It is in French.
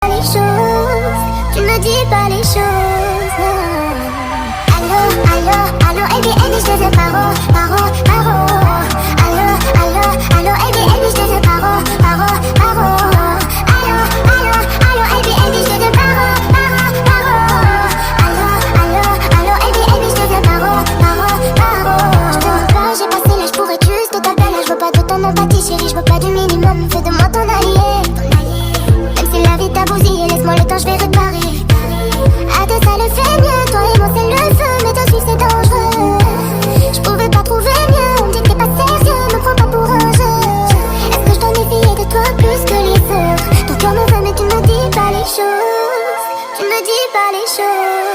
les choses, tu me dis pas les choses. Allô, allô, allô, Ebi, Ebi, je te veux paro, paro, paro. Allô, allô, allô, Ebi, Ebi, je te veux paro, paro, paro. Allô, allô, allô, Ebi, Ebi, je te veux paro, paro, paro. Allô, allô, allô, Ebi, Ebi, je te veux paro, paro, paro. Je te veux pas, j'ai passé l'âge pour être juste t'appeler là. Je veux pas de ton empathie, chérie, je veux pas du minimum. Fais de moi ton allié. Même si la vie t'a bousillé, laisse-moi le temps, je vais réparer. À deux ça le fait mieux, toi et moi c'est le feu, mais te suivre c'est dangereux. Je pouvais pas trouver mieux, on me dit que t'es pas sérieux, me prends pas pour un jeu. Est-ce que je dois méfier de toi plus que les autres? Ton cœur me veut mais tu me dis pas les choses, tu me dis pas les choses.